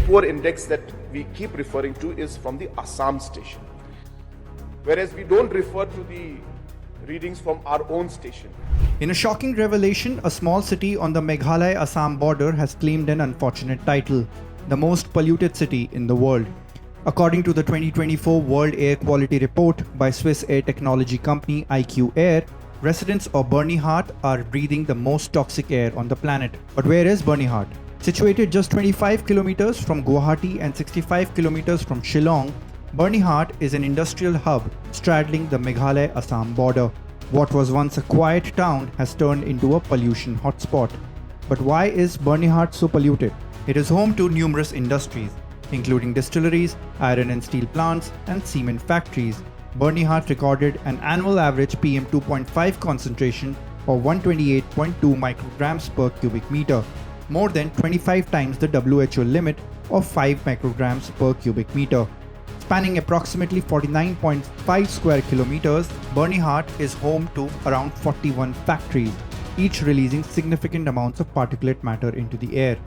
poor index that we keep referring to is from the Assam station, whereas we don't refer to the readings from our own station. In a shocking revelation, a small city on the Meghalaya-Assam border has claimed an unfortunate title, the most polluted city in the world. According to the 2024 World Air Quality Report by Swiss air technology company IQAir, residents of Byrnihat are breathing the most toxic air on the planet. But where is Byrnihat? Situated just 25 kilometers from Guwahati and 65 kilometers from Shillong, Byrnihat is an industrial hub straddling the Meghalaya-Assam border. What was once a quiet town has turned into a pollution hotspot. But why is Byrnihat so polluted? It is home to numerous industries, including distilleries, iron and steel plants, and cement factories. Byrnihat recorded an annual average PM 2.5 concentration of 128.2 micrograms per cubic meter, more than 25 times the WHO limit of 5 micrograms per cubic meter. Spanning approximately 49.5 square kilometers, Byrnihat is home to around 41 factories, each releasing significant amounts of particulate matter into the air.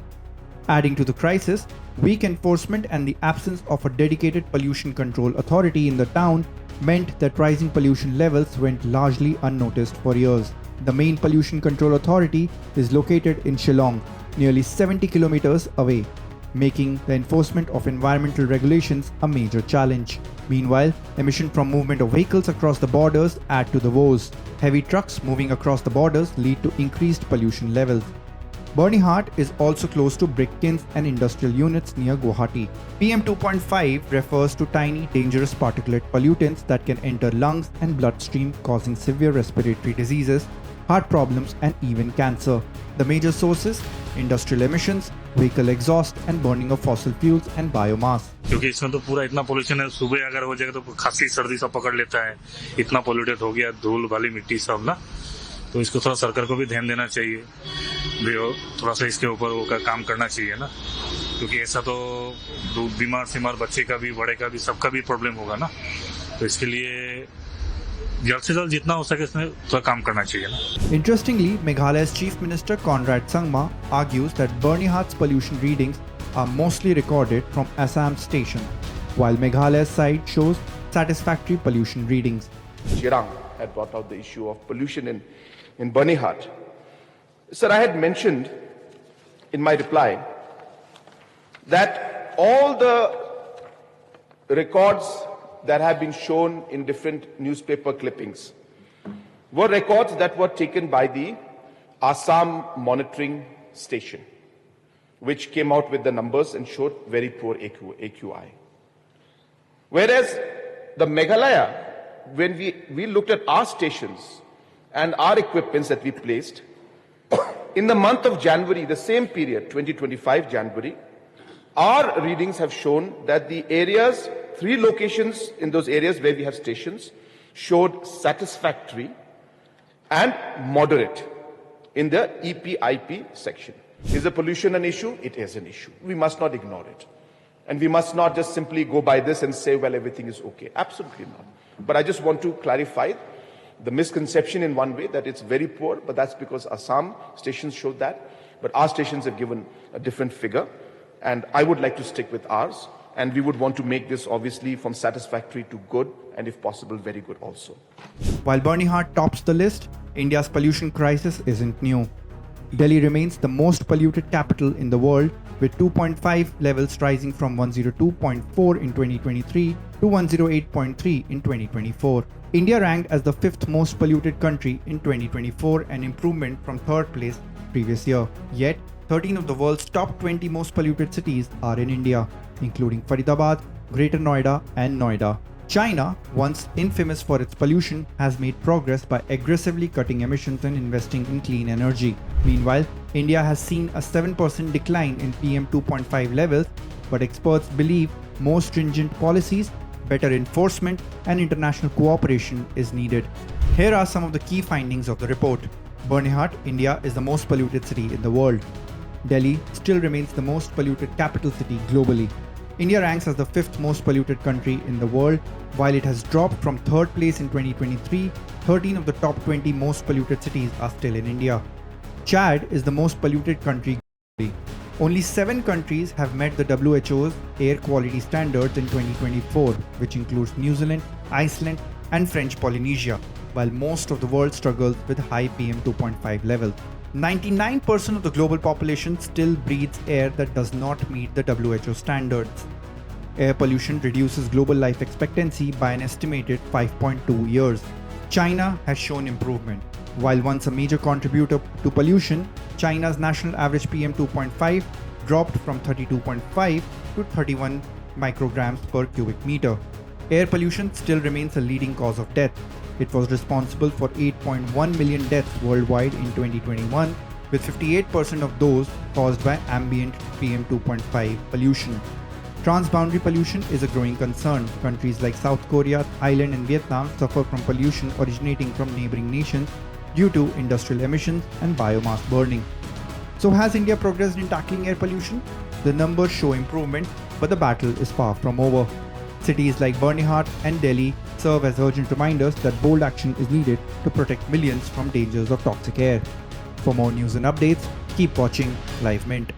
Adding to the crisis, weak enforcement and the absence of a dedicated pollution control authority in the town meant that rising pollution levels went largely unnoticed for years. The main pollution control authority is located in Shillong, nearly 70 kilometers away, making the enforcement of environmental regulations a major challenge. Meanwhile, emission from movement of vehicles across the borders add to the woes. Heavy trucks moving across the borders lead to increased pollution levels. Byrnihat is also close to brick kilns and industrial units near Guwahati. PM 2.5 refers to tiny, dangerous particulate pollutants that can enter lungs and bloodstream, causing severe respiratory diseases, heart problems, and even cancer. The major sources: industrial emissions, vehicle exhaust, and burning of fossil fuels and biomass. क्योंकि इसमें तो पूरा इतना pollution है, सुबह अगर हो जाएगा तो खांसी सर्दी सब पकड़ लेता है, इतना पोल्यूटेड हो गया, धूल वाली मिट्टी सब ना, तो इसको थोड़ा सरकार को भी ध्यान देना चाहिए, थोड़ा सा इसके ऊपर वो काम करना चाहिए ना, क्योंकि ऐसा तो बीमार सिमार बच्चे का भी, बड़े का भी, सबका भी प्रॉब्लम होगा ना, तो इसके लिए जल्द से जल्द जितना हो सके इसमें थोड़ा काम करना चाहिए ना. Interestingly, Meghalaya's Chief Minister Conrad Sangma argues that Byrnihat's pollution readings are mostly recorded from Assam station, while Meghalaya's side shows satisfactory pollution readings. Chirang had brought out the issue of pollution in Byrnihat. Sir, I had mentioned in my reply that all the records that have been shown in different newspaper clippings were records that were taken by the Assam monitoring station, which came out with the numbers and showed very poor AQI. Whereas the Meghalaya, when we looked at our stations and our equipments that we placed, in the month of January, the same period, 2025 January, our readings have shown that the areas, 3 locations in those areas where we have stations, showed satisfactory and moderate in the EPIP section. Is the pollution an issue? It is an issue. We must not ignore it. And we must not just simply go by this and say, well, everything is okay. Absolutely not. But I just want to clarify the misconception in one way that it's very poor, but that's because Assam stations showed that. But our stations have given a different figure. And I would like to stick with ours. And we would want to make this obviously from satisfactory to good, and if possible, very good also. While Byrnihat tops the list, India's pollution crisis isn't new. Delhi remains the most polluted capital in the world, with 2.5 levels rising from 102.4 in 2023 to 108.3 in 2024. India ranked as the 5th most polluted country in 2024, an improvement from 3rd place previous year. Yet, 13 of the world's top 20 most polluted cities are in India, including Faridabad, Greater Noida, and Noida. China, once infamous for its pollution, has made progress by aggressively cutting emissions and investing in clean energy. Meanwhile, India has seen a 7% decline in PM 2.5 levels, but experts believe more stringent policies, better enforcement, and international cooperation is needed. Here are some of the key findings of the report. Byrnihat, India, is the most polluted city in the world. Delhi still remains the most polluted capital city globally. India ranks as the 5th most polluted country in the world. While it has dropped from 3rd place in 2023, 13 of the top 20 most polluted cities are still in India. Chad is the most polluted country globally. Only 7 countries have met the WHO's air quality standards in 2024, which includes New Zealand, Iceland, and French Polynesia, while most of the world struggles with high PM 2.5 levels. 99% of the global population still breathes air that does not meet the WHO standards. Air pollution reduces global life expectancy by an estimated 5.2 years. China has shown improvement. While once a major contributor to pollution, China's national average PM 2.5 dropped from 32.5 to 31 micrograms per cubic meter. Air pollution still remains a leading cause of death. It was responsible for 8.1 million deaths worldwide in 2021, with 58% of those caused by ambient PM 2.5 pollution. Transboundary pollution is a growing concern. Countries like South Korea, Thailand, and Vietnam suffer from pollution originating from neighboring nations due to industrial emissions and biomass burning. So, has India progressed in tackling air pollution? The numbers show improvement, but the battle is far from over. Cities like Byrnihat and Delhi serve as urgent reminders that bold action is needed to protect millions from dangers of toxic air. For more news and updates, keep watching Live Mint.